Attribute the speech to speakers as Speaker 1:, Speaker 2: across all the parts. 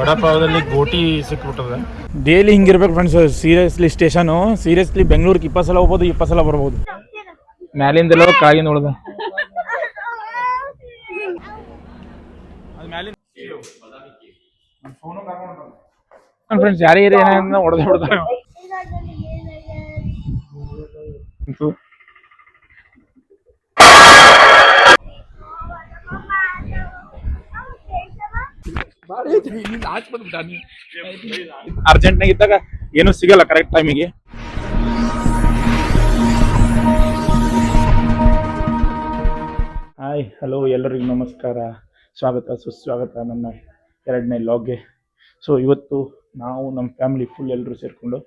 Speaker 1: ವಡಾಪಾವದಲ್ಲಿ ಗೋಟಿ ಸಿಕ್ಬಿಟ್ಟದ. ಡೈಲಿ ಹಿಂಗಿರ್ಬೇಕು ಫ್ರೆಂಡ್ಸ್. ಸೀರಿಯಸ್ಲಿ ಸ್ಟೇಷನು ಸೀರಿಯಸ್ಲಿ ಬೆಂಗಳೂರಿಗೆ 20 ಸಲ ಹೋಗ್ಬೋದು, 20 ಸಲ ಬರ್ಬೋದು. ಮ್ಯಾಲಿಂದೆಲ್ಲ ಕಾಗಿನ ಉಳ್ದ ಫ್ರೆಂಡ್ಸ್. ಯಾರೇ ಏನ ಹೊಡೆದ ಹೊಡ್ತಾರೆ. ಅರ್ಜೆಂಟ್ನಾಗ ಇದ್ದಾಗ ಏನು ಸಿಗಲ್ಲ ಕರೆಕ್ಟ್ ಟೈಮಿಗೆ. ಹಾಯ್ ಹಲೋ ಎಲ್ಲರಿಗೂ ನಮಸ್ಕಾರ, ಸ್ವಾಗತ ಸುಸ್ವಾಗತ ನನ್ನ 2ನೇ ಲಾಗ್ಗೆ. ಸೊ ಇವತ್ತು ನಾವು ನಮ್ಮ ಫ್ಯಾಮಿಲಿ ಫುಲ್ ಎಲ್ಲರೂ ಸೇರಿಕೊಂಡು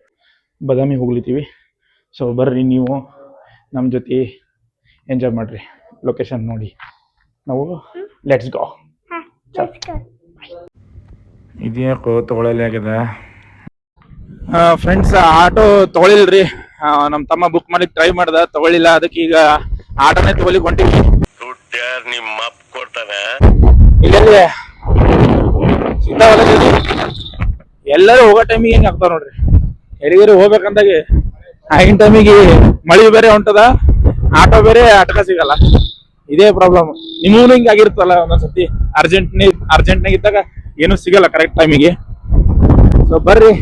Speaker 1: ಬಾದಾಮಿ ಹೋಗ್ಲಿದ್ದೀವಿ. ಸೊ ಬರ್ರಿ ನೀವು ನಮ್ಮ ಜೊತೆ ಎಂಜಾಯ್ ಮಾಡಿರಿ, ಲೊಕೇಶನ್ ನೋಡಿ. ನಾವು ಲೆಟ್ಸ್ ಗೋ. ಇದ್ಯಾಕೋ ತೊಗೊಳಲ್ಲ ಆಗ್ಯದ ಫ್ರೆಂಡ್ಸ್. ಆಟೋ ತೊಗೊಳಿಲ್ರಿ. ನಮ್ಮ ತಮ್ಮ ಬುಕ್ ಮಾಡಿ ಟ್ರೈ ಮಾಡ್ದ, ತೊಗೊಳಿಲ್ಲ. ಅದಕ್ಕೆ ಈಗ ಆಟೋನೇ ತೊಗೊಲಿಕ್ಕೆ ಹೊಂಟಿವಿ.
Speaker 2: ನಿಮ್ಮ ಕೊಡ್ತಾನೆ
Speaker 1: ಇಲ್ಲ ಎಲ್ಲರೂ ಹೋಗೋ ಟೈಮಿಗೆ ಹೆಂಗೆ ಆಗ್ತಾವ ನೋಡ್ರಿ. ಎಲ್ಲಿಗಾರು ಹೋಗ್ಬೇಕಂದಾಗೆ ಆಗಿನ ಟೈಮಿಗೆ ಮಳಿ ಬೇರೆ ಹೊಂಟದ, ಆಟೋ ಬೇರೆ ಆಟಕ ಸಿಗಲ್ಲ. ಇದೇ ಪ್ರಾಬ್ಲಮ್. ನಿಮಗೂ ಹಿಂಗೆ ಆಗಿರ್ತಲ್ಲ ಒಂದೊಂದ್ಸತಿ. ಅರ್ಜೆಂಟ್ನಾಗ ಇದ್ದಾಗ ಏನು ಸಿಗಲ್ಲ ಕರೆಕ್ಟ್ ಟೈಮಿಗೆ. ಸೊ ಬರ್ರಿ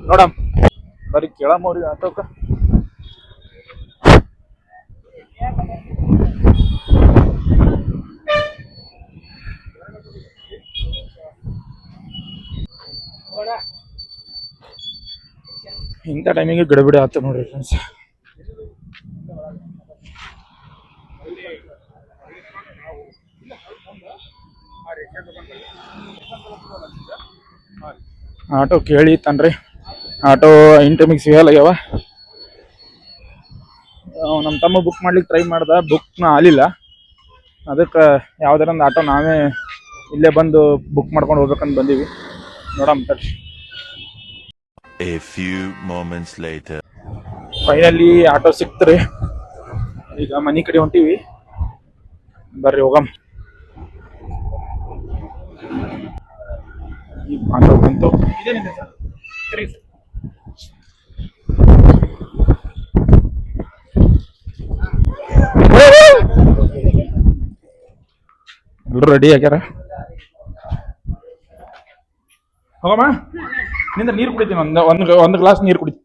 Speaker 1: ನೋಡಮ್, ಬರ್ರಿ ಕೇಳಮ್ಮವ್ರಿ ಆಟೋಕ. ಇಂಥ ಟೈಮಿಗೆ ಗಡಬಿಡಿ ಆತ ನೋಡ್ರಿ ಫ್ರೆಂಡ್ಸ್. ಆಟೋ ಕೇಳಿ ತನ್ರಿ. ಆಟೋ ಇನ್ ಟೈಮಿಗೆ ಸಿಗಲ್ಲಾಗ್ಯಾವ. ನಮ್ಮ ತಮ್ಮ ಬುಕ್ ಮಾಡ್ಲಿಕ್ಕೆ ಟ್ರೈ ಮಾಡ್ದ, ಬುಕ್ನ ಆಲಿಲ್ಲ. ಅದಕ್ಕೆ ಯಾವ್ದಾರ ಒಂದು ಆಟೋ ನಾವೇ ಇಲ್ಲೇ ಬಂದು ಬುಕ್ ಮಾಡ್ಕೊಂಡು ಹೋಗ್ಬೇಕಂತ ಬಂದೀವಿ. ನೋಡಮ್ ತಡ್ರಿ.
Speaker 2: A few moments later.
Speaker 1: Finally auto ಸಿಕ್ತ್ರಿ. ಈಗ ಮನೆ ಕಡೆ ಹೊಂಟಿವಿ, ಬರ್ರಿ ಹೋಗಮ್. ಈ ಆಟೋ ಬಂತು. ಎಲ್ಲರೂ ರೆಡಿ ಆಗ್ಯಾರ. ಹೋಗಮ್ಮ, ನಿಂದ ನೀರು ಕುಡಿತೀನಿ. ಒಂದು ಗ್ಲಾಸ್ ನೀರು ಕುಡಿತೀನಿ.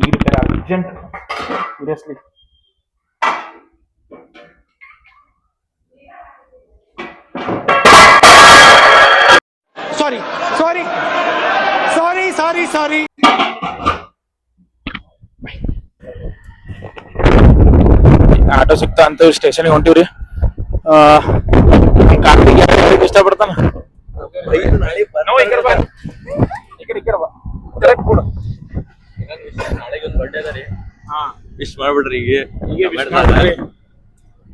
Speaker 1: ನೀರು ಬೇರೆ ಅರ್ಜೆಂಟ್ ಸೀರಿಯಸ್ಲಿ.
Speaker 3: ಸಾರಿ ಸಾರಿ ಸಾರಿ ಸಾರಿ ಸಾರಿ.
Speaker 1: ಆಟೋ ಸಿಕ್ತಾ ಅಂತ ಸ್ಟೇಷನ್ಗೆ ಹೊಂಟಿವ್ರಿ. ಕಾರ್ತಿಕ್ ಇಷ್ಟಪಡ್ತಾನ.
Speaker 4: ವಿಶ್ ಮಾಡ್ಬಿಡ್ರಿ. ಈಗ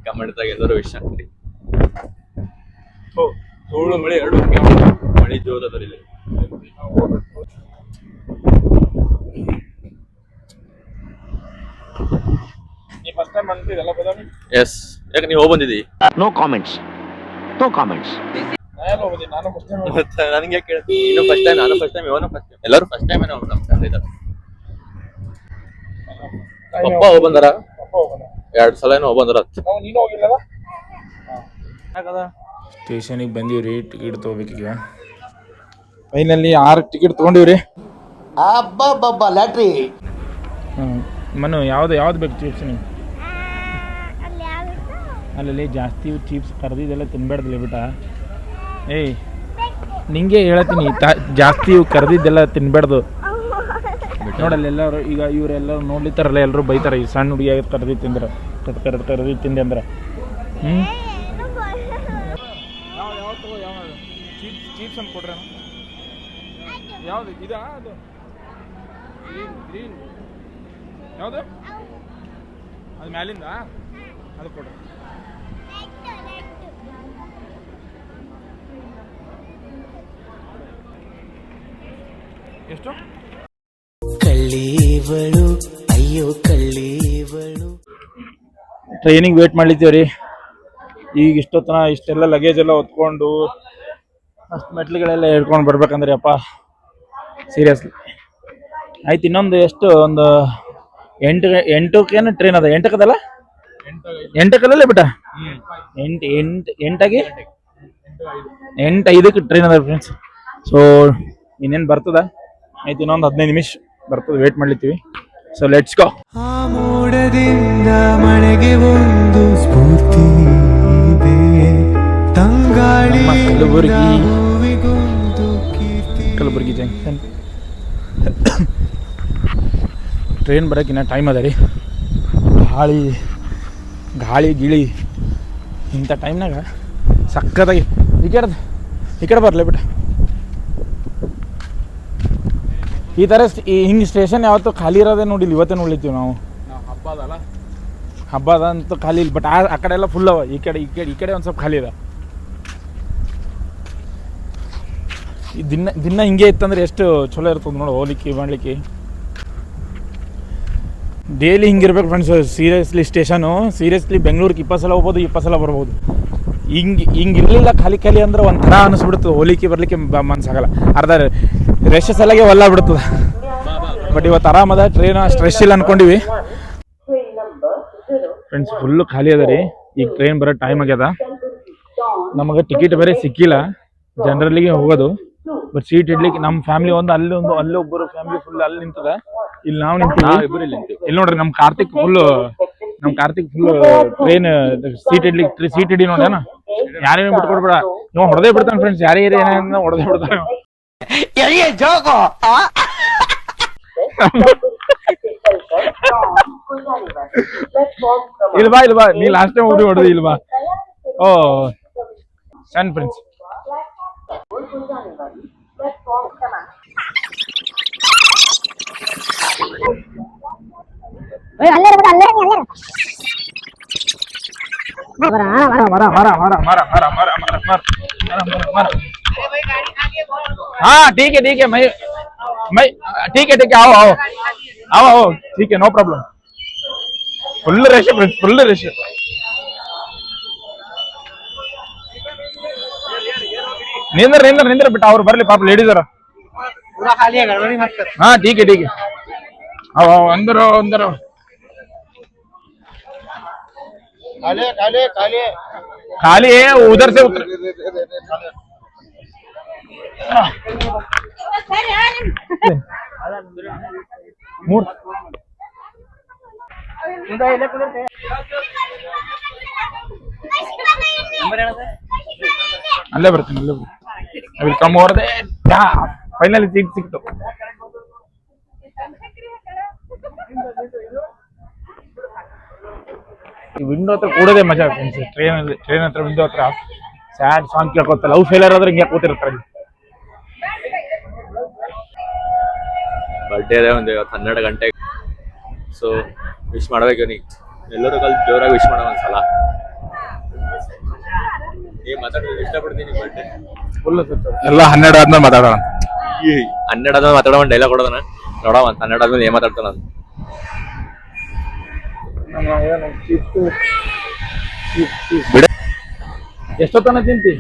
Speaker 4: ಕಮೆಂಟ್ದಾಗ ಎಲ್ಲರೂ ವಿಶ್ ಆಗ್ರಿ. ಧೂಳು ಮಳೆ ಎರಡು ಮಳೆ ಜೋರದ್ರಿ ಇಲ್ಲಿ.
Speaker 1: ಫಸ್ಟ್ ಟೈಮ್ ಬಂದಿದ್ದಲ್ಲ ಬಾದಾಮಿ?
Speaker 4: ಎಸ್. ಯಾಕೆ ನೀವು ಹೋಗಿ ಬಂದಿದ್ದೀವಿ?
Speaker 3: No comments, no comments.
Speaker 1: ನಾನು ಫಸ್ಟ್ ಟೈಮ್.
Speaker 4: ನನಗೆ ಯಾಕೆ ಕೇಳ್ತೀನಿ? ಇನ್ನು ಫಸ್ಟ್ ಟೈಮ್, ನಾನು ಫಸ್ಟ್ ಟೈಮ್, ಇವನು ಫಸ್ಟ್ ಟೈಮ್, ಎಲ್ಲರೂ ಫಸ್ಟ್ ಟೈಮ್. ನಮ್ಮ ಫ್ಯಾಮಿಲಿ ಇದ್ದಾರೆ. ಪಪ್ಪ ಹೋಗಿ ಬಂದಾರ 2 ಸಲ ಏನೋ ಹೋಗಿ ಬಂದಾರ.
Speaker 1: ನೀನು ಹೋಗಿಲ್ಲದ? ಸ್ಟೇಷನಿಗೆ ಬಂದೀವ್ರಿ, ಟಿಕೆಟ್ ತೊಗೋಬೇಕೀಗ. ಫೈನಲಿ 6 ಟಿಕೆಟ್ ತೊಗೊಂಡಿವ್ರಿ.
Speaker 3: ಅಬ್ಬಬ್ಬಬ್ಬ ಲ್ಯಾಟ್ರಿ.
Speaker 1: ಮನು ಯಾವ್ದು ಬೇಕು ಚೀಪ್ಸ್? ನೀವು ಅಲ್ಲಿ ಜಾಸ್ತಿ ಚೀಪ್ಸ್ ಕರ್ದಿದ್ದೆಲ್ಲ ತಿನ್ಬೇಡ್ದಿಲ್ಲ ಬಿಟ್ಟ. ಏಯ್ ನಿಂಗೆ ಹೇಳ್ತೀನಿ, ಜಾಸ್ತಿ ಇವು ಕರ್ದಿದ್ದೆಲ್ಲ ತಿನ್ಬೇಡ್ದು. ನೋಡಲ್ಲ ಎಲ್ಲರೂ ಈಗ ಇವರೆಲ್ಲರೂ ನೋಡ್ಲಿತ್ತಾರಲ್ಲ, ಎಲ್ಲರೂ ಬೈತಾರೆ ಈ ಸಣ್ಣ ಹುಡುಗಿ ಕರ್ದಿ ತಿಂದ್ರೆ, ಕರ್ದಿ ತಿಂದೆ ಅಂದ್ರೆ. ಚೀಪ್ಸ್ ಅಂತ ಕೊಡ್ರೆ ಯಾವ್ದು ಇದಾ? ಅದು ಗ್ರೀನ್ ಯಾವುದು? ಅದು ಮ್ಯಾಲಿಂದ ಅದು ಕೊಡ್ರಿ. ಎಷ್ಟು?
Speaker 5: ಕಳ್ಳೀವಳು ಅಯ್ಯೋ ಕಳ್ಳೀವಳು.
Speaker 1: ಟ್ರೈನಿಗೆ ವೇಟ್ ಮಾಡ್ಲಿದ್ದೀವ್ರಿ. ಈಗ ಇಷ್ಟೊತ್ತನ ಇಷ್ಟೆಲ್ಲ ಲಗೇಜ್ ಎಲ್ಲ ಹೊತ್ಕೊಂಡು ಅಷ್ಟು ಮೆಟ್ಲುಗಳೆಲ್ಲ ಹೇಳ್ಕೊಂಡು ಬರ್ಬೇಕಂದ್ರೆ ಅಪ್ಪ ಸೀರಿಯಸ್ಲಿ. ಆಯ್ತು, ಇನ್ನೊಂದು ಎಷ್ಟು ಒಂದು ಎಂಟಕ್ಕೇನು ಟ್ರೈನ್ ಅದ, ಎಂಟಕ್ಕದಲ್ಲ, ಎಂಟಕ್ಕದಲ್ಲ ಬಿಟ್ಟ, ಎಂಟಾಗಿ 8:05 ಟ್ರೈನ್ ಅದ ಫ್ರೆಂಡ್ಸ್. ಸೊ ಇನ್ನೇನು ಬರ್ತದ, ಆಯ್ತು ಇನ್ನೊಂದು 15 ನಿಮಿಷ ಬರ್ತದೆ, ವೇಟ್ ಮಾಡ್ಲಿತ್ತೀವಿ. So let's go.
Speaker 5: ಆ ಮೋಡದಿಂದ ಮಳೆಗೆ ಒಂದು ಸ್ಫೂರ್ತಿ ಇದೆ, ತಂಗಾಳಿ
Speaker 1: ಕಲಬುರ್ಗಿ ಜಂಕ್ಷನ್ ಟ್ರೈನ್ ಬರೋಕ್ಕಿನ್ನ ಟೈಮ್ ಅದ ರೀ. ಗಾಳಿ ಗಿಳಿ ಇಂಥ ಟೈಮ್ನಾಗ ಸಕ್ಕತ್ತಾಗಿ ಈ ಕಡೆ ಬರಲೇ ಬಿಟ್ಟ. ಈ ಥರ ಹಿಂಗೆ ಸ್ಟೇಷನ್ ಯಾವತ್ತೂ ಖಾಲಿ ಇರೋದೇ ನೋಡಿಲ್ಲ, ಇವತ್ತೇ ನೋಡ್ಲಿತ್ತೀವಿ ನಾವು. ಹಬ್ಬ ಅದ ಅಂತೂ ಖಾಲಿ ಇಲ್ಲ, ಬಟ್ ಆ ಕಡೆ ಎಲ್ಲ ಫುಲ್ ಅವ. ಈ ಕಡೆ ಒಂದು ಸ್ವಲ್ಪ ಖಾಲಿ ಅದ. ಈ ದಿನ ಹಿಂಗೆ ಇತ್ತಂದ್ರೆ ಎಷ್ಟು ಚಲೋ ಇರ್ತದೆ ನೋಡಿ, ಹೋಗ್ಲಿಕ್ಕೆ ಮಾಡ್ಲಿಕ್ಕೆ. ಡೈಲಿ ಹಿಂಗಿರ್ಬೇಕು ಫ್ರೆಂಡ್ಸ್. ಸೀರಿಯಸ್ಲಿ ಸ್ಟೇಷನು, ಸೀರಿಯಸ್ಲಿ ಬೆಂಗಳೂರಿಗೆ 20 ಸಲ ಹೋಗ್ಬೋದು, 20 ಸಲ ಬರ್ಬೋದು. ಹಿಂಗಿರಲಿಲ್ಲ ಖಾಲಿ ಅಂದ್ರೆ ಒಂಥರ ಅನಿಸ್ಬಿಡ್ತದೆ, ಹೋಗ್ಲಿಕ್ಕೆ ಬರ್ಲಿಕ್ಕೆ ಮನ್ಸಾಗಲ್ಲ. ಅರ್ಧ ರಶ್ ಸಲಗೆ ಹೊಲ್ಲ ಬಿಡ್ತದೆ. ಬಟ್ ಇವತ್ತು ಆರಾಮದ ಟ್ರೈನ್, ಸ್ಟ್ರೆಸ್ ಇಲ್ಲ ಅನ್ಕೊಂಡಿವಿ ಫ್ರೆಂಡ್ಸ್. ಫುಲ್ಲು ಖಾಲಿ ಅದ ರೀ. ಈಗ ಟ್ರೈನ್ ಬರೋ ಟೈಮ್ ಆಗ್ಯದ. ನಮಗೆ ಟಿಕೆಟ್ ಬೇರೆ ಸಿಕ್ಕಿಲ್ಲ, ಜನರಲ್ಲಿಗೆ ಹೋಗೋದು. ಬಟ್ ಸೀಟ್ ಇಡ್ಲಿಕ್ಕೆ ನಮ್ಮ ಫ್ಯಾಮಿಲಿ ಅಲ್ಲಿ ಒಬ್ಬರು ಫ್ಯಾಮಿಲಿ ಫುಲ್ ಅಲ್ಲಿ ನಿಂತದ, ಇಲ್ಲಿ ನಾವು ನಿಂತೀವಿ. ಇಲ್ಲಿ ನೋಡ್ರಿ ನಮ್ಮ ಕಾರ್ತಿಕ್ ಫುಲ್ ಟ್ರೈನ್ ಸೀಟ್ ಇಡಿ ನೋಡ್ಯಾನ. ಯಾರೇನು ಬಿಟ್ಕೊಡ್ಬೇಡ, ನೀವು ಹೊಡೆದೇ ಬಿಡ್ತಾನೆ ಫ್ರೆಂಡ್ಸ್. ಯಾರೇ ಏನೇನ ಹೊಡೆದೇ ಬಿಡ್ತಾನೆ. ಇಲ್ವಾ ನೀ ಲಾಸ್ಟ್ ಟೈಮ್ ಹೊಡೆದಿ ಇಲ್ವಾ? ಓ ಸಣ್ಣ ಫ್ರೆಂಡ್ಸ್. हाँ ठीक है मैं ठीक है आओ ठीक है, no problem. Full rush friends, full rush. Nindar बेटा, और बरली पाप लेडीज अरा पूरा खाली है, गड़बड़ी मत कर. हाँ ठीक है आओ अंदर खाली है, उधर से उतर. ಅಲ್ಲೇ ಬರ್ತೀನಿ. I will come over they. Finally seat ಸಿಕ್ತು. ವಿಂಡೋ ಹತ್ರ ಕೂಡೋದೇ ಮಜಾ. ಟ್ರೈನ್ ಹತ್ರ ವಿಂಡೋ ಹತ್ರ ಸ್ಯಾಡ್ ಸಾಂಗ್ ಕೇಳ್ಕೊತ, ಲವ್ ಫೇಲರ್ ಆದ್ರೆ ಹಿಂಗೆ ಕೂತಿರ್ತಾರೆ.
Speaker 4: ಬರ್ಡೇ ಇದೆ ಒಂದು 12 ಗಂಟೆಗೆ. ಸೊ ವಿಶ್ ಮಾಡ್ಬೇಕು ನೀ ಎಲ್ಲರೂ ಕಲ್ ಜೋರಾಗಿ ವಿಶ್ ಮಾಡೋ ಒಂದ್ಸಲ. ಮಾತಾಡೋದು ಇಷ್ಟಪಡ್ತೀನಿ. ಬರ್ಡೇ
Speaker 1: ಫುಲ್ ಎಲ್ಲ 12 ಆದ್ಮೇಲೆ ಮಾತಾಡೋಣ.
Speaker 4: 12 ಆದ್ಮೇಲೆ ಮಾತಾಡೋ ಒಂದು ಡೈಲಾಗ್ ಕೊಡೋದನ ನೋಡೋ. 12 ಆದ್ಮೇಲೆ ಏನ್ ಮಾತಾಡ್ತಾನ ಅಂತ.
Speaker 1: ಎಷ್ಟೊತ್ತನ ತಿಂತಿ?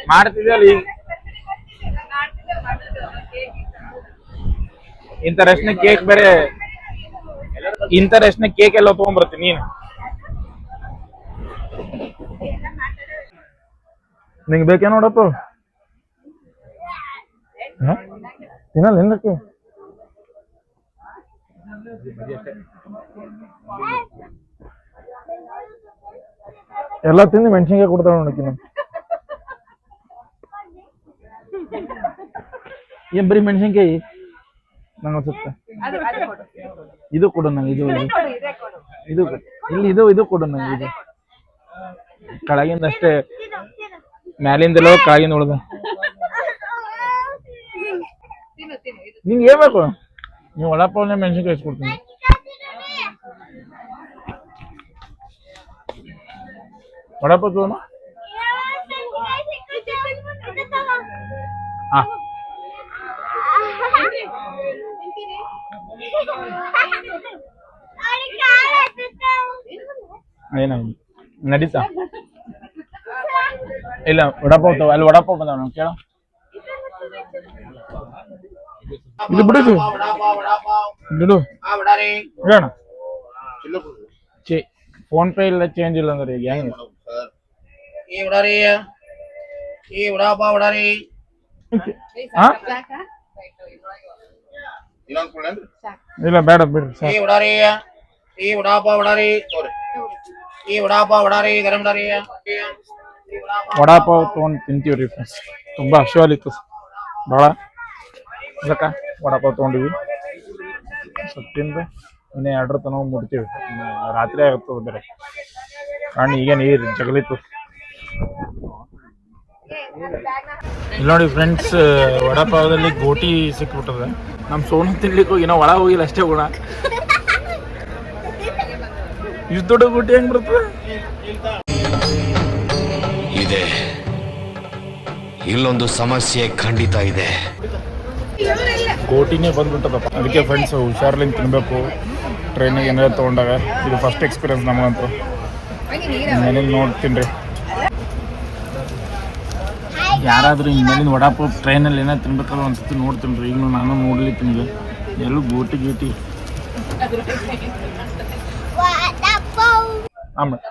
Speaker 1: ಮಾಡ್ತಿದ್ಯಲ್ಲ ಈಗ. ಇಂಥ ರೆಸ್ಟ್ನ ಕೇಕ್ ಬೇರೆ, ಇಂಥ ರೆಸ್ಟ್ನ ಕೇಕ್ ಎಲ್ಲ ತಗೊಂಡ್ಬರ್ತೀನಿ ನೀನು. ನಿಂಗೆ ಬೇಕೇ ನೋಡಪ್ಪ. ತಿನ್ನಲ್ಲ ಏನಕ್ಕೆ? ಎಲ್ಲ ತಿಂದು ಮೆಣಸಿನ್ಕಾಯಿ ಕೊಡ್ತಾವ ನೋಡಕ್ಕೆ. ಏನ್ ಬರೀ ಮೆಣಸಿನ್ಕಾಯಿ? ನಂಗೆ ಅನ್ಸುತ್ತೆ ಇದು ಕೊಡು ನಂಗೆ. ಇದು ಇಲ್ಲಿ ಇದು ಕೊಡು ನಂಗೆ. ಇದು ಕೆಳಗಿಂದ ಅಷ್ಟೇ, ಮ್ಯಾಲಿಂದಲೋ ಕೆಳಗಿಂದ ಉಳ್ದ. ನಿಂಗೆ ಏನ್ ಬೇಕು? ನೀವು ವಡಾಪಾವ್ನ ಮೆಣಸಿನ್ಕಾಯಿ ಕೊಡ್ತೀನಿ. ವಡಾಪಾವ್ ತಗೋಣ. ಹಾ ಏನಾಗಿ ನಡೀತಾ ಇಲ್ಲ ವಡಾಪಾವ್ ತಗೋ, ಅಲ್ಲಿ ವಡಾಪಾವ್ ಬಂದಾವ ನಾವು ಕೇಳ ಇದು ಬಿಡು ಬಿಡು ಹೇಳ ಫೋನ್ ಪೇ ಇಲ್ಲ ಚೇಂಜ್ ಇಲ್ಲ ಅಂದ್ರೆ ಈಗ ಹೆಂಗೆ ಹಾ? ಇಲ್ಲ ಬೇಡ ಬಿಡ್ರಿ ಸರ್ ವಡಾಪಾವ್ ತೊಗೊಂಡು ತಿಂತೀವ್ರಿ ಫ್ರೆಂಡ್ಸ್. ತುಂಬಾ ಹಸಿವಾಲಿತ್ತು ಭಾಳ, ಅದಕ್ಕೆ ವಡಾಪಾವ್ ತೊಗೊಂಡಿವಿ. ಸ್ವಲ್ಪ ತಿಂದು ಇನ್ನೇ ಆರ್ಡ್ರ್ ತನಕ ಮುಡ್ತೀವಿ. ರಾತ್ರಿ ಆಗುತ್ತೆ ಬೇರೆ ಕಣ್ಣು ಈಗ ನೀರು ಜಗಲಿತ್ತು. ಇಲ್ಲಿ ನೋಡಿ ಫ್ರೆಂಡ್ಸ್, ವಡಾಪಾವದಲ್ಲಿ ಗೋಟಿ ಸಿಕ್ಬಿಟ್ಟದೆ. ನಮ್ಮ ಸೋನು ತಿನ್ಲಿಕ್ಕೆ ಹೋಗಿ ನಾವು ಒಳ ಹೋಗಿಲ್ಲ ಅಷ್ಟೇ ಗುಣ. ಇಷ್ಟು ದೊಡ್ಡ ಗೋಟಿ ಹೆಂಗ್ ಬರ್ತದೆ
Speaker 6: ಇದೆ. ಇಲ್ಲೊಂದು ಸಮಸ್ಯೆ ಖಂಡಿತ ಇದೆ.
Speaker 1: ಗೋಟಿನೇ ಬಂದ್ಬಿಟ್ಟದಪ್ಪ. ಅದಕ್ಕೆ ಫ್ರೆಂಡ್ಸ್ ಹುಷಾರ್ಲಿಂದ ತಿನ್ಬೇಕು ಟ್ರೈನಿಗೆ ಏನಾದ್ರು ತೊಗೊಂಡಾಗ. ಇದು ಫಸ್ಟ್ ಎಕ್ಸ್ಪೀರಿಯನ್ಸ್ ನಮಗಂತೂ. ಮನೇಲಿ ನೋಡ್ತೀನಿ ರೀ, ಯಾರಾದರೂ ಮೇಲಿನ ವಡಾಪಾವ್ ಟ್ರೈನಲ್ಲಿ ಏನಾದ್ರು ತಿನ್ಬೇಕಲ್ಲ ಅನ್ಸುತ್ತೆ, ನೋಡ್ತೀನಿ ರೀ. ಈಗ ನಾನು ನೋಡ್ಲಿತ್ತೀನಿ ಎಲ್ಲೂ ಗೋಟಿ ಗೀಟಿ. ಆಮೇಲೆ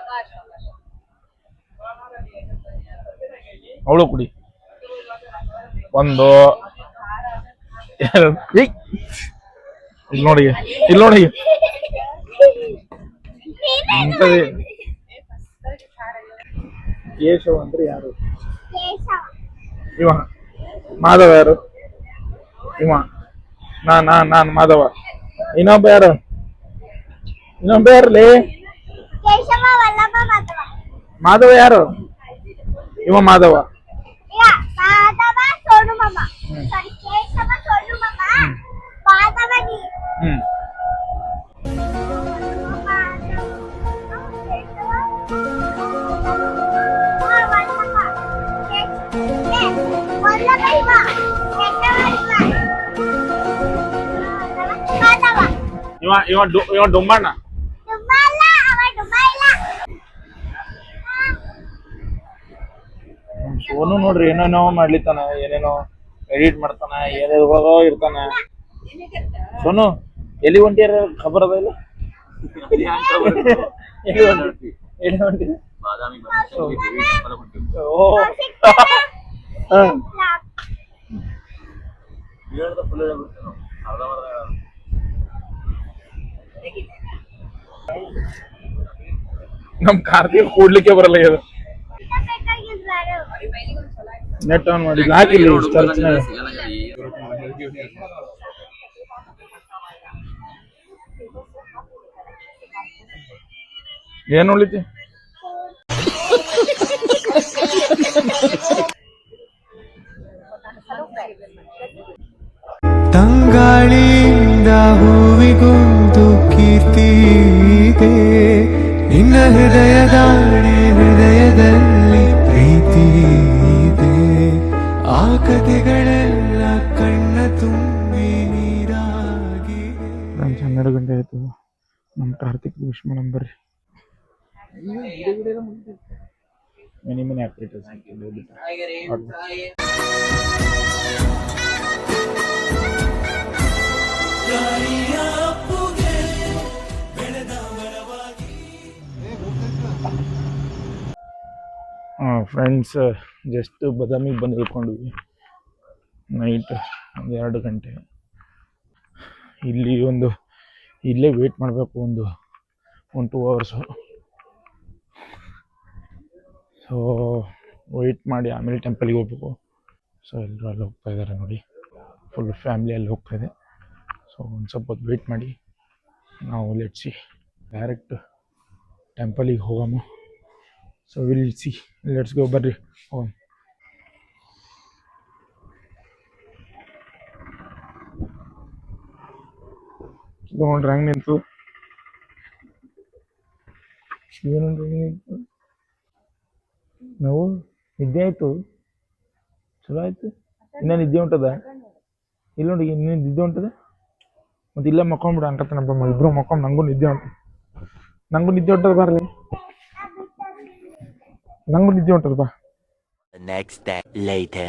Speaker 1: ಅವಳು ಕುಡಿ ಒಂದು ಇಲ್ಲಿ ನೋಡಿ, ಇಲ್ಲಿ ನೋಡಿ ಇಂಥದೇ. ಕೇಶವ್ ಅಂದ್ರೆ ಯಾರು? ಇವ ಮಾಧವ ಯಾರು? ಇವ ನಾನ್ ಮಾಧವ. ಇನ್ನೊಬ್ಬ ಯಾರು? ಇನ್ನೊಬ್ಬ ಯಾರಲ್ಲಿ? ಮಾಧವ ಯಾರು? ಇವ ಮಾಧವ. ಹ್ಮ್ ಇವ ಡುಮ್ಮಣ್ಣ. ಸೋನು ನೋಡ್ರಿ ಏನೇನೋ ಮಾಡ್ಲಿತ್ತಾನ, ಏನೇನೋ ಎಡಿಟ್ ಮಾಡ್ತಾನ, ಏನೇನೋ ಇರ್ತಾನ. ಸೋನು ಎಲ್ಲಿ ಹೊಂಟಿಯಾರ ಖಬರ್ ಅದ ಇಲ್ಲ? ಎಲ್ಲಿ ಹೊಂಟಿ? ಓ ನಮ್ ಕಾರ್ತಿಕ್ ಕೂಡ್ಲಿಕ್ಕೆ ಬರಲ್ಲ ಇದು. ನೆಟ್ ಆನ್ ಮಾಡಿ ಹಾಕಿಲ್ಲ ಚರ್ಚ್ನಾಗ. ಏನ್ ಉಳಿತಿ?
Speaker 5: ತಂಗಾಳಿಯಿಂದ ಹೂವಿಗೊಂದು ಕೀರ್ತಿ ಇದೆ. ನಿನ್ನ ಹೃದಯದಲ್ಲಿ ಪ್ರೀತಿ ಇದೆ. ಆ ಕಥೆಗಳೆಲ್ಲ ಕಣ್ಣ ತುಂಬಿ ನೀರಾಗಿದೆ.
Speaker 1: 12 ಗಂಟೆ ಆಯ್ತು. ನಮ್ಮ ಕಾರ್ತಿಕ್ ವಿಶ್ ಮಾಡಮ್ ಬರ್ರಿ. Mini activities friends. ಜಸ್ಟ್ ಬದಾಮಿಗೆ ಬಂದು ಇಳ್ಕೊಂಡ್ವಿ ನೈಟ್ 2 ಗಂಟೆ. ಇಲ್ಲೇ ವೇಟ್ ಮಾಡಬೇಕು ಒಂದು 2 hours. ಸೊ ವೆಯ್ಟ್ ಮಾಡಿ ಆಮೇಲೆ ಟೆಂಪಲ್ಗೆ ಹೋಗ್ಬೇಕು. ಸೊ ಎಲ್ಲರೂ ಅಲ್ಲಿ ಹೋಗ್ತಾ ಇದ್ದಾರೆ ನೋಡಿ, ಫುಲ್ ಫ್ಯಾಮಿಲಿ ಅಲ್ಲಿ ಹೋಗ್ತಾ ಇದೆ. ಸೊ ಒಂದು ಸ್ವಲ್ಪ ಹೊತ್ತು ವೆಯ್ಟ್ ಮಾಡಿ ನಾವು ಲೆಟ್ಸಿ ಡೈರೆಕ್ಟ್ ಟೆಂಪಲಿಗೆ ಹೋಗೋಣ. So will see, let's go ಬರ್ರಿ ಹೋಗೋಣ. ನೋಡ್ರಿ ಹಂಗೆ ನಿಂತು ನಾವು ನಿದ್ದೆ ಆಯ್ತು, ಚಲೋ ಆಯ್ತು. ಇನ್ನ ನಿದ್ದೆ ಉಂಟದ? ಇಲ್ಲ ನೋಡಿ, ಇನ್ನು ನಿದ್ದೆ ಉಂಟದ. ಮತ್ತೆ ಇಲ್ಲೇ ಮಕ್ಕೊಂಬಿಡು ಅನ್ಕತ್ತನಪ್ಪ ಇಬ್ರು ಮಕ್ಕೊಂಡ್ ನಂಗೂ ನಿದ್ದೆ ಹೊಂಟದ ಬರ್ಲಿ ನಂಗೂ ನಿದ್ದೆ ಹೊಂಟದ ಬಾ
Speaker 2: next day later.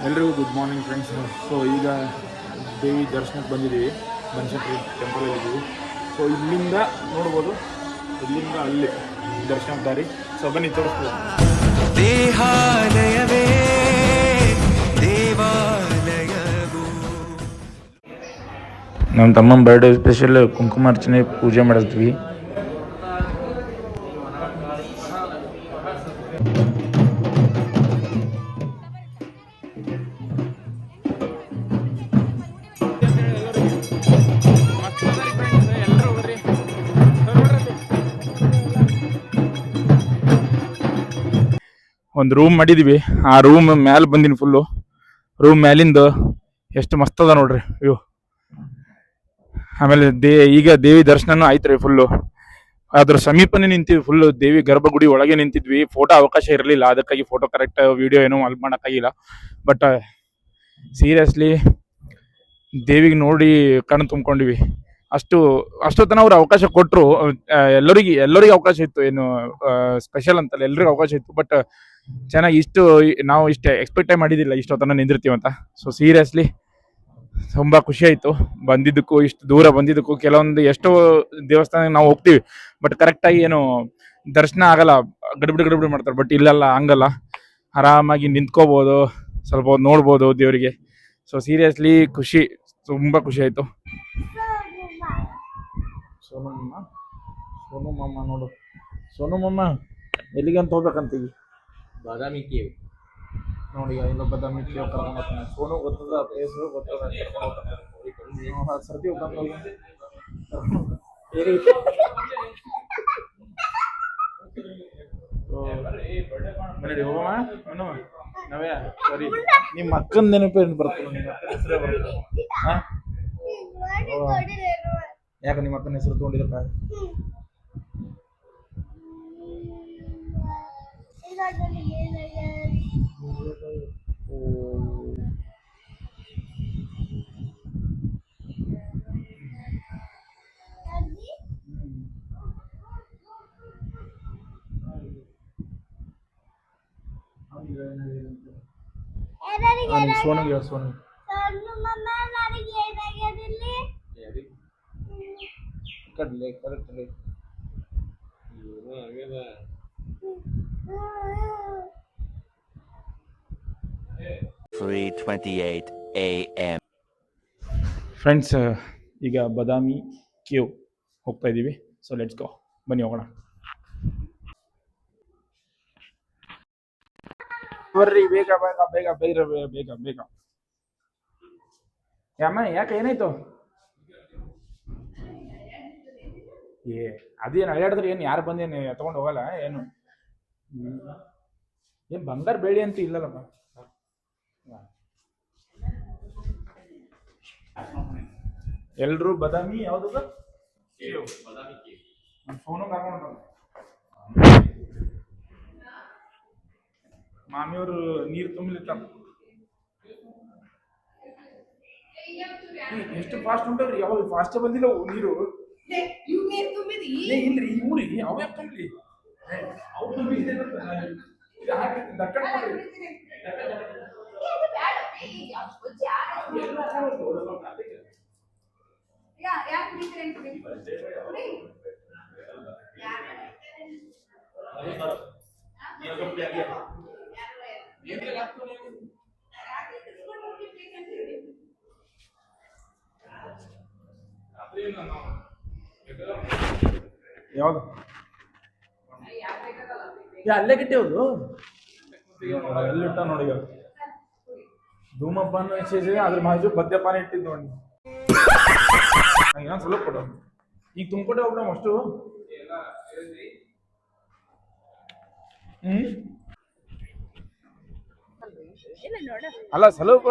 Speaker 1: ಎಲ್ರಿಗೂ ಗುಡ್ ಮಾರ್ನಿಂಗ್ ಫ್ರೆಂಡ್ಸ್. ಸೊ ಈಗ ದೇವಿ ದರ್ಶನಕ್ಕೆ ಬಂದಿದ್ದೀವಿ, ಬನಶಂಕರಿ ಟೆಂಪಲ್ ಇದ್ದೀವಿ. ಸೊ ಇಲ್ಲಿಂದ ನೋಡ್ಬೋದು, ಇಲ್ಲಿಂದ ಅಲ್ಲಿ ದರ್ಶನ ದಾರಿ. ಸೊ ಬನ್ನಿ ತೋರಿಸ್ಬೋದು.
Speaker 5: ದೇಹಾಲಯವೇ ದೇವಾಲಯವು.
Speaker 1: ನಮ್ಮ ತಮ್ಮನ ಬರ್ಡೇ ಸ್ಪೆಷಲ್ ಕುಂಕುಮಾರ್ಚನೆ ಪೂಜೆ ಮಾಡಿದ್ವಿ. ಒಂದು ರೂಮ್ ಮಾಡಿದ್ವಿ, ಆ ರೂಮ್ ಮ್ಯಾಲೆ ಬಂದಿನಿ. ಫುಲ್ಲು ರೂಮ್ ಮ್ಯಾಲಿಂದ ಎಷ್ಟು ಮಸ್ತ್ ಅದ ನೋಡ್ರಿ ವ್ಯೂ. ಆಮೇಲೆ ಈಗ ದೇವಿ ದರ್ಶನನೂ ಆಯ್ತು ರೀ ಫುಲ್ಲು. ಅದ್ರ ಸಮೀಪನೇ ನಿಂತಿದ್ವಿ, ಫುಲ್ಲು ದೇವಿ ಗರ್ಭಗುಡಿ ಒಳಗೆ ನಿಂತಿದ್ವಿ. ಫೋಟೋ ಅವಕಾಶ ಇರಲಿಲ್ಲ, ಅದಕ್ಕಾಗಿ ಫೋಟೋ ಕರೆಕ್ಟ್ ವಿಡಿಯೋ ಏನೂ ಅಲ್ಲಿ ಮಾಡೋಕ್ಕಾಗಿಲ್ಲ. ಬಟ್ ಸೀರಿಯಸ್ಲಿ ದೇವಿಗೆ ನೋಡಿ ಕಣ್ಣು ತುಂಬ್ಕೊಂಡಿವಿ. ಅಷ್ಟೊತ್ತನ ಅವ್ರು ಅವಕಾಶ ಕೊಟ್ಟರು. ಎಲ್ಲರಿಗೆ ಅವಕಾಶ ಇತ್ತು, ಏನು ಸ್ಪೆಷಲ್ ಅಂತಲ್ಲ, ಎಲ್ರಿಗೂ ಅವಕಾಶ ಇತ್ತು. ಬಟ್ ಚೆನ್ನಾಗಿ ನಾವು ಇಷ್ಟು ಎಕ್ಸ್ಪೆಕ್ಟೇ ಮಾಡಿದ್ದಿಲ್ಲ ಇಷ್ಟೊತ್ತನ ನಿಂದಿರ್ತೀವಂತ. ಸೊ ಸೀರಿಯಸ್ಲಿ ತುಂಬ ಖುಷಿ ಆಯಿತು ಬಂದಿದ್ದಕ್ಕೂ, ಇಷ್ಟು ದೂರ ಬಂದಿದ್ದಕ್ಕೂ. ಕೆಲವೊಂದು ಎಷ್ಟೋ ದೇವಸ್ಥಾನಕ್ಕೆ ನಾವು ಹೋಗ್ತೀವಿ, ಬಟ್ ಕರೆಕ್ಟಾಗಿ ಏನು ದರ್ಶನ ಆಗಲ್ಲ, ಗಡ್ಬಿಡಿ ಮಾಡ್ತಾರೆ. ಬಟ್ ಇಲ್ಲೆಲ್ಲ ಹಂಗಲ್ಲ, ಆರಾಮಾಗಿ ನಿಂತ್ಕೋಬೋದು, ಸ್ವಲ್ಪ ಹೊತ್ತು ನೋಡ್ಬೋದು ದೇವರಿಗೆ. ಸೊ ಸೀರಿಯಸ್ಲಿ ತುಂಬ ಖುಷಿ ಆಯಿತು. ಸೋನು ಮಾಮ ನೋಡು, ಸೋನು ಮಾಮ ಎಲ್ಲಿಗಂತ ಹೋಗ್ಬೇಕಂತೀವಿ?
Speaker 4: ಬಾದಾಮಿ ಕೇವ್
Speaker 1: ನೋಡಿ, ಇಲ್ಲ ಬಾದಾಮಿ ಕೇವ್ ಕರ್ಕೊಂಡ್ಬರ್ತಾನೆ. ಸೋನು ಗೊತ್ತದ ಪ್ಲೇಸು, ಗೊತ್ತದ ಸರ್ತಿ ಹೋಗ್ಬೇಕು. ಹೋಗಮ್ಮ ನಾವೇ ಸರಿ. ನಿಮ್ಮ ಅಕ್ಕನ ನೆನಪೇ ಬರ್ತದೆ, ನಿಮ್ಮ ಅಕ್ಕನ ಹೆಸರೇ ಬರ್ತದೆ. ಯಾಕೆ ನಿಮ್ಮ ಅಕ್ಕನ ಹೆಸರು ತೊಗೊಂಡಿರಕ್ಕ? ಸೋನಿಗೆ ಸೋನಿ ಕಡ್ಲೆ ಕರೆಕ್ಟ್.
Speaker 2: 3:28 a.m.
Speaker 1: ಫ್ರೆಂಡ್ಸ್, ಈಗ ಬಾದಾಮಿ ಕೇವ್ ಹೋಗ್ತಾ ಇದ್ದೀವಿ. ಸೊ ಲೆಟ್ಸ್ ಗೋ, ಬನ್ನಿ ಹೋಗೋಣ. ಬರ್ರಿ, ಬೇಗ ಬೇಗ ಬೇಗ ಬೇಗ ಬೇಗ ಬೇಗ. ಅಮ್ಮ ಯಾಕೆ ಏನಾಯ್ತು? ಅದೇನು ಅಡ್ಯಾಡಿದ್ರೆ ಏನು ಯಾರು ಬಂದೇನು ತಗೊಂಡು ಹೋಗಲ್ಲ ಏನು? ಏನು ಬಂಗಾರ ಬೆಳ್ಳಿ ಅಂತ ಇಲ್ಲಲ್ಲಪ್ಪ. ಎಲ್ರು ಬಾದಾಮಿ ಯಾವ್ದು ಫೋನು ಕರ್ಕೊಂಡು ಮಾಮಿಯವರು ನೀರು ತುಂಬಲಿತ್ತ. ಎಷ್ಟು ಫಾಸ್ಟ್ ಉಂಟವ್ರಿ, ಯಾವಾಗ ಫಾಸ್ಟ್ ಬಂದಿಲ್ಲ ನೀರು. ಇಲ್ರಿ ಇವ್ರಿ ಅವ ಯಾಕೆ ತುಂಬಲಿ? ಅವು ತುಂಬಿ ಯಾವ್ದು ಅಲ್ಲೇ ಗಿಟ್ಟೇವ್ದು ಎಲ್ಲಿಟ್ಟ ನೋಡಿ. ಧೂಮಪಾನ ಅದ್ರ ಮಾಜು ಮದ್ಯಪಾನ ಇಟ್ಟಿದ್ದು ನೋಡಿ. ಇನ್ನೊಂದು ಸ್ವಲ್ಪ ಕೊಡು. ಈಗ ತುಂಬಿಕೊಟ್ಟೆ ಹೋಗ್ಬಿಡ ಅಷ್ಟು. ಅಲ್ಲ ಸ್ವಲ್ಪ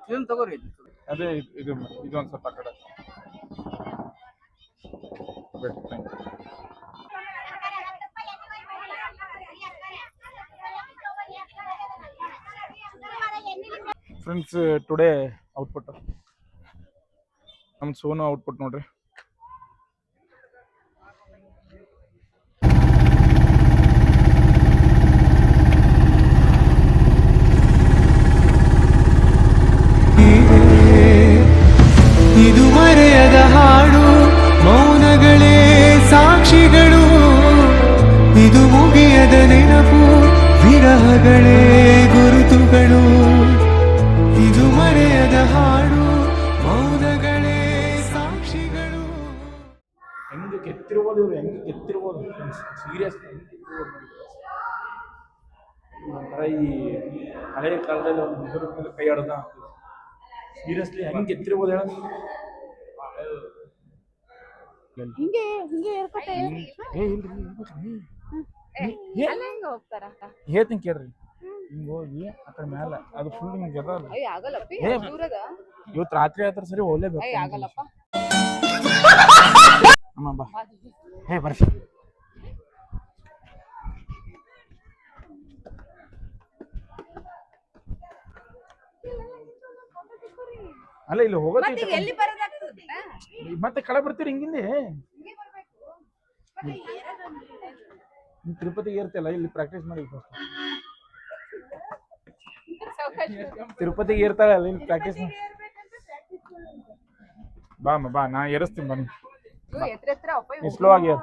Speaker 1: ಇದನ್ನ ತಗೋರಿ. ಅದೇ ಇದೊಂದು ಸ್ವಲ್ಪ ಕಡೆ ಫ್ರೆಂಡ್ಸ್ ಟುಡೇ ಔಟ್ಪುಟ್ ನಮ್ಮ ಸೋನು ಔಟ್ಪುಟ್ ನೋಡ್ರಿ.
Speaker 5: ಇದು ಮರೆಯದ ಹಾಡು, ಮೌನಗಳೇ ಸಾಕ್ಷಿಗಳು. ಇದು ಮುಗಿಯದ ನೆನಪು, ವಿರಹಗಳೇ ಗುರುತುಗಳು. ಇದು ಮರೆಯದ ಹಾಡು, ಮೌನಗಳೇ ಸಾಕ್ಷಿಗಳು.
Speaker 1: ಹೆಂಗೆ ಕೆತ್ತಿರ್ಬೋದು ಇವ್ರು, ಹೆಂಗೆ ಕೆತ್ತಿರ್ಬೋದು ಸೀರಿಯಸ್ ಒಂಥರ ಈ ಹಳೆಯ ಕಾಲದಲ್ಲಿ ಒಂದು ಮುಗುರ ಮೇಲೆ ಕೈ ಆಡೋದ ಸೀರಿಯಸ್ಲಿ ಹೆಂಗೆ ಕೆತ್ತಿರ್ಬೋದು ಹೇಳ.
Speaker 7: ಹಿಂಗೆ ಹಿಂಗೆ ಏರ್ಕೊಟ್ಟೆ
Speaker 1: ಹೇಳ್ತೀನಿ ಕೇಳ್ರಿ. ಹಿಂಗೆ ಹೋಗಿ ಆ ಕಡೆ ಮ್ಯಾಲ ಅದು ಫುಲ್ ಹಿಂಗೆ ಅದಲ್ಲ.
Speaker 7: ಅಯ್ಯ ಆಗಲ್ಲಪ್ಪಿ
Speaker 1: ಏ,
Speaker 7: ದೂರದ
Speaker 1: ಇವತ್ತು ರಾತ್ರಿ ಆತರ ಸರಿ ಹೋಗ್ಲೇಬೇಕು.
Speaker 7: ಅಯ್ಯ ಆಗಲ್ಲಪ್ಪ
Speaker 1: ಅಮ್ಮ ಬಾ. ಹೇ ಬರ್ಸಿ. ಅಲ್ಲ ಇಲ್ಲಿ ಹೋಗೋದು
Speaker 7: ಮತ್ತೆ ಎಲ್ಲಿ ಬರೋದಾಗ್ತದೆ
Speaker 1: ಮತ್ತೆ ಕಡೆ ಬರ್ತೀರಿ ಹಿಂಗಿಂದೆ.
Speaker 7: ಹಿಂಗೆ ಬರ್ಬೇಕು ಮತ್ತೆ
Speaker 1: ನೀವು ತಿರುಪತಿಗೆ ಇರ್ತಲ್ಲ, ಇಲ್ಲಿ ಪ್ರಾಕ್ಟೀಸ್ ಮಾಡಿ ಫಸ್ಟ್. ತಿರುಪತಿಗೆ ಇರ್ತಾಳೆ ಅಲ್ಲಿ ಪ್ರಾಕ್ಟೀಸ್ ಮಾಡಿ. ಬಾ ಅಮ್ಮ ಬಾ, ನಾ ಏರಿಸ್ತೀನಿ ಬನ್ನಿ.
Speaker 7: ಎತ್ರ ಎತ್ರ ಅಪ್ಪ
Speaker 1: ಸ್ಲೋ ಆಗಿ ಏರ್.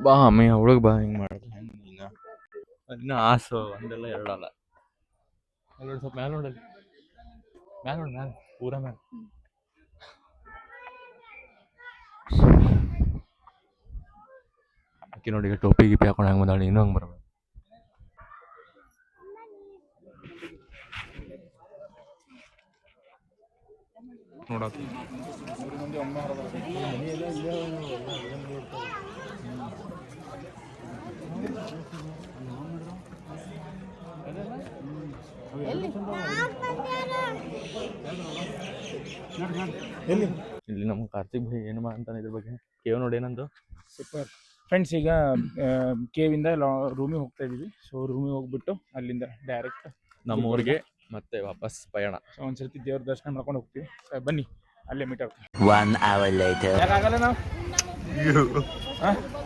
Speaker 4: ಬಾ ಅಮ್ಮಯ್ಯ ಹುಡುಗ ಬಾ ಹಿಂಗೆ ಮಾಡಿದ್ರೆ ಹೆಂಗೆ ಇನ್ನ ಆಸು ಒಂದೆಲ್ಲ ಎರಡಲ್ಲ. ಅಲ್ಲಿ ನೋಡಿ ಸ್ವಲ್ಪ ಮ್ಯಾಲೆ ನೋಡಲ್ಲಿ, ಮ್ಯಾಲೆ ನೋಡಿ, ಮ್ಯಾಲೆ ಪೂರ ಮ್ಯಾಲೆ. ಅಕ್ಕಿ ನೋಡಿ ಈಗ ಟೋಪಿ ಗಿಪಿ ಹಾಕೊಂಡು ಹೆಂಗೆ ಬಂದಾಳಿ, ಇನ್ನೂ ಹಂಗೆ ಬರ್ಬೇಕು. ನೋಡೋದು ಇಲ್ಲಿ ನಮ್ಮ ಕಾರ್ತಿಕ್ ಭಾಯಿ ಏನು ಅಂತಾನೆ ಇದ್ರ ಬಗ್ಗೆ ಕೇವ್ ನೋಡಿ ಏನಂದು.
Speaker 1: ಸೂಪರ್ ಫ್ರೆಂಡ್ಸ್, ಈಗ ಕೇವಿಂದ ರೂಮಿಗೆ ಹೋಗ್ತಾ ಇದೀವಿ. ಸೊ ರೂಮಿಗೆ ಹೋಗ್ಬಿಟ್ಟು ಅಲ್ಲಿಂದ ಡೈರೆಕ್ಟ್
Speaker 4: ನಮ್ಮ ಊರಿಗೆ ಮತ್ತೆ ವಾಪಸ್ ಪಯಣ.
Speaker 1: ಸೊ ಒಂದ್ಸರ್ತಿ ದೇವ್ರ ದರ್ಶನ ಮಾಡ್ಕೊಂಡು ಹೋಗ್ತೀವಿ. ಬನ್ನಿ ಅಲ್ಲೇ ಮೀಟ್ ಆಗ್ತೀವಿ.
Speaker 2: 1 hour later.
Speaker 1: ಯಾಕಾಗಲ್ಲ ನಾವು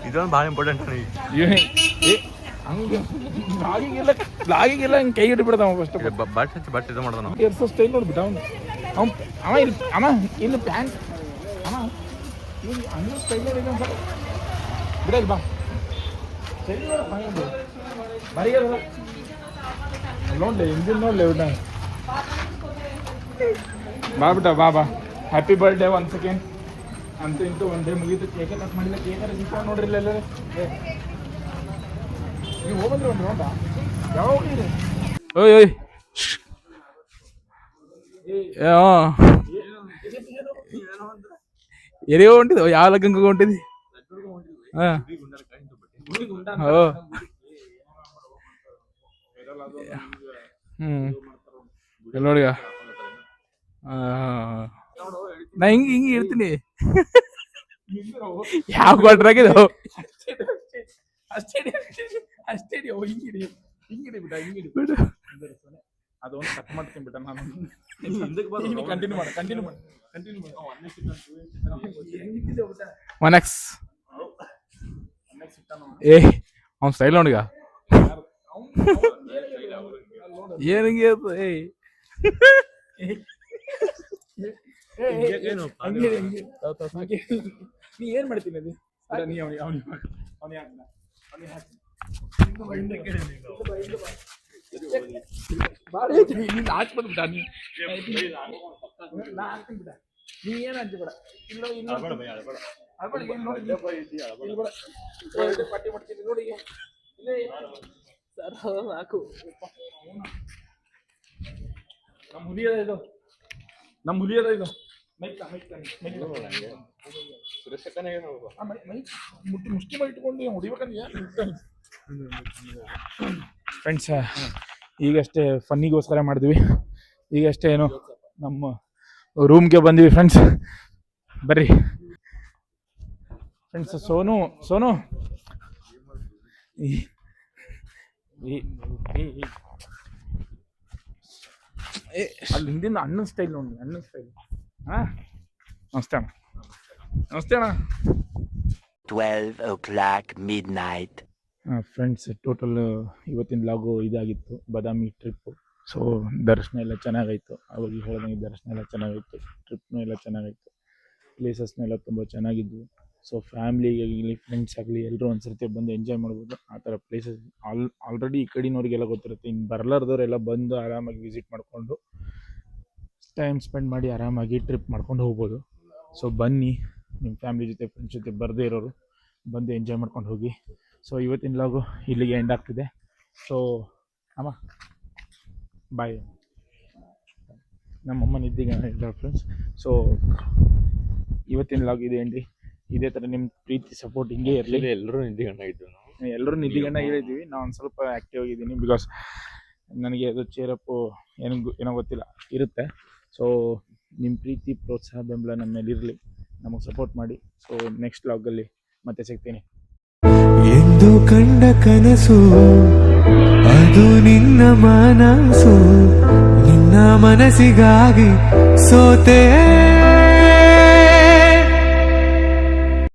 Speaker 4: ಇದೊಂದು ಭಾಳ ಇಂಪಾರ್ಟೆಂಟ್.
Speaker 1: ಹಂಗೆ ಬ್ಲಾಗಿಗೆಲ್ಲ ಹಂಗೆ ಕೈ ಹಿಡಿಬಿಡ್ತಾವ ಫಸ್ಟ್.
Speaker 4: ಬಟ್ ಹಚ್ಚಿ ಬಟ್ ಇದು ಮಾಡ್ದ ನಾವು
Speaker 1: ಎರ್ಸೋ ಸ್ಟೈಲ್ ನೋಡ್ಬಿಟ್ಟು ಅವ ಇಲ್ಲಿ ಇಲ್ಲಿ ಪ್ಯಾಂಟ್ ಅಮ್ಮ ಇಲ್ಲಿ ಹಂಗೆ ಸ್ಟೈಲ್ ನೋಡಿ ಒಂದ್ಸಲ ಬಿಡಲ್ಲ. ಬಾ ಸ್ಟೈಲ್ ಬರೀ ನೋಡ್ಲಿ ಇಂಜಿನ್ ನೋಡ್ಲಿ ಇವ್ನ. ಬಾ ಬಿಟ್ಟ ಬಾ ಬಾ. Happy birthday one second. ಅಂತೂ ಇಂತೂ ಒನ್ ಡೇ ಮುಗೀತು. ಕೇಕ ಕಟ್ ಮಾಡಿಲ್ಲ, ಕೇಕರ ಸಿಕ್ಕ ನೋಡ್ರಿಲ್ಲ ಎಲ್ಲರೂ. ನೀವು ಹೋಗಂದ್ರೆ ಒಂದು ನೋಡ ಯಾವಾಗ ಹೋಗಿರಿ?
Speaker 4: ಓಯ್ ಓಯ್ ಎರಿಯೋ ಹೊಂಟಿದ್ ಯಾವ ಲಗ್ಗಂಗ ಹೊಂಟಿದಿ? ನೋಡಿ ನಾ ಹಿಂಗೆ ಇರ್ತೀನಿ. ಯಾವ ಕೊಟ್ರಾಗಿದ್ದು
Speaker 1: ಅಷ್ಟೇ ಹಿಂಗಿಡಿ ಬಿಟ್ಟ ಅದೊಂದು ಕಟ್ ಮಾಡ್ತೀನಿ ಬಿಟ್ಟ ನಾನು. ಕಂಟಿನ್ಯೂ ಮಾಡಿ.
Speaker 4: ಏ ಅವ್ನ ಸ್ಟೈಲ್ ನೋಡಿಗ ಏನಂಗೆ
Speaker 1: ನೀ ಏನ್ ಮಾಡ್ತೀನಿ ಅದು ನೀ ಹಾಕ್ಬಿಟ್ಬಿಟ್ಟ ನೀ ಏನ್ ಹಂಚ್ಬೇಡ. ಪಟ್ಟಿ ಮಾಡ್ತೀನಿ ನೋಡಿ. ಸಾಕು ನಮ್ಮ ಹುಲಿಯದ ಇದು ಮುಷ್ಟಿ ಮಾಡಿ ಇಟ್ಕೊಂಡು ಹೊಡಿಬೇಕಂದ್ರೆ. ಫ್ರೆಂಡ್ಸ್, ಈಗಷ್ಟೇ ಫನ್ನಿಗೋಸ್ಕರ ಮಾಡಿದ್ವಿ. ಈಗಷ್ಟೇ ಏನು ನಮ್ಮ ರೂಮ್ಗೆ ಬಂದ್ವಿ ಫ್ರೆಂಡ್ಸ್. ಬರ್ರಿ ಫ್ರೆಂಡ್ಸ್. ಸೋನು ಈ- ಈ- ಈ- ಈ- ಅಲ್ಲಿ ಹಿಂದಿಂದ ಅಣ್ಣನ ಸ್ಟೈಲ್ ನೋಡಿ, ಅಣ್ಣನ ಸ್ಟೈಲ್. ಹಾ, ನಮಸ್ತೆ ಅಣ್ಣ. ನಮಸ್ತೆ ಅಣ್ಣ.
Speaker 2: 12 o'clock midnight.
Speaker 1: ಫ್ರೆಂಡ್ಸ್, ಟೋಟಲ್ ಇವತ್ತಿನ ಲಾಗು ಇದಾಗಿತ್ತು, ಬಾದಾಮಿ ಟ್ರಿಪ್ಪು. ಸೊ ದರ್ಶನ ಎಲ್ಲ ಚೆನ್ನಾಗಾಯಿತು. ಅವಾಗ ಹೇಳ್ದಂಗೆ ದರ್ಶನ ಎಲ್ಲ ಚೆನ್ನಾಗಿತ್ತು, ಟ್ರಿಪ್ನೂ ಎಲ್ಲ ಚೆನ್ನಾಗಿತ್ತು, ಪ್ಲೇಸಸ್ನೆಲ್ಲ ತುಂಬ ಚೆನ್ನಾಗಿದ್ವು. ಸೊ ಫ್ಯಾಮ್ಲಿಗಾಗಲಿ ಫ್ರೆಂಡ್ಸ್ ಆಗಲಿ ಎಲ್ಲರೂ ಒಂದು ಸರ್ತಿ ಬಂದು ಎಂಜಾಯ್ ಮಾಡ್ಬೋದು. ಆ ಥರ ಪ್ಲೇಸಸ್ ಆಲ್ರೆಡಿ ಈ ಕಡೆನವ್ರಿಗೆಲ್ಲ ಗೊತ್ತಿರುತ್ತೆ. ಇನ್ನು ಬರ್ಲಾರ್ದವರೆಲ್ಲ ಬಂದು ಆರಾಮಾಗಿ ವಿಸಿಟ್ ಮಾಡಿಕೊಂಡು ಟೈಮ್ ಸ್ಪೆಂಡ್ ಮಾಡಿ ಆರಾಮಾಗಿ ಟ್ರಿಪ್ ಮಾಡ್ಕೊಂಡು ಹೋಗ್ಬೋದು. ಸೊ ಬನ್ನಿ, ನಿಮ್ಮ ಫ್ಯಾಮ್ಲಿ ಜೊತೆ ಫ್ರೆಂಡ್ಸ್ ಜೊತೆ ಬರದೇ ಇರೋರು ಬಂದು ಎಂಜಾಯ್ ಮಾಡ್ಕೊಂಡು ಹೋಗಿ. ಸೊ ಇವತ್ತಿನ ಲಾಗು ಇಲ್ಲಿಗೆ ಎಂಡ್ ಆಗ್ತಿದೆ. ಸೊ ಅಮ್ಮ ಬಾಯ್. ನಮ್ಮಮ್ಮ ನಿದ್ದಿಗೆ ಹೇಳಿದ್ದಾರೆ ಫ್ರೆಂಡ್ಸ್. ಸೊ ಇವತ್ತಿನ ಲಾಗ್ ಇದೆ ಏನ್ರಿ. ಇದೇ ಥರ ನಿಮ್ಮ ಪ್ರೀತಿ ಸಪೋರ್ಟ್ ಹಿಂಗೆ ಇರಲಿ.
Speaker 4: ಎಲ್ಲರೂ ನಿಂತ್ಕೊಂಡಾಗಿದ್ದು ನಾವು
Speaker 1: ಎಲ್ಲರೂ ನಿದ್ದಿಗಣ್ಣ ಹೇಳಿದ್ದೀವಿ. ನಾನು ಒಂದು ಸ್ವಲ್ಪ ಆ್ಯಕ್ಟಿವ್ ಆಗಿದ್ದೀನಿ, ಬಿಕಾಸ್ ನನಗೆ ಅದು ಚೇರಪ್ಪು ಏನೋ ಗೊತ್ತಿಲ್ಲ ಇರುತ್ತೆ. ಸೊ ನಿಮ್ಮ ಪ್ರೀತಿ ಪ್ರೋತ್ಸಾಹ ಬೆಂಬಲ ನಮ್ಮ ಮೇಲೆ ಇರಲಿ, ನಮಗೆ ಸಪೋರ್ಟ್ ಮಾಡಿ. ಸೊ ನೆಕ್ಸ್ಟ್ ಲಾಗಲ್ಲಿ ಮತ್ತೆ ಸಿಗ್ತೀನಿ.
Speaker 5: ಎಂದು ಕಂಡ ಕನಸು ಅದು ನಿನ್ನ ಮನಸ್ಸು, ನಿನ್ನ ಮನಸ್ಸಿಗಾಗಿ ಸೋತೆ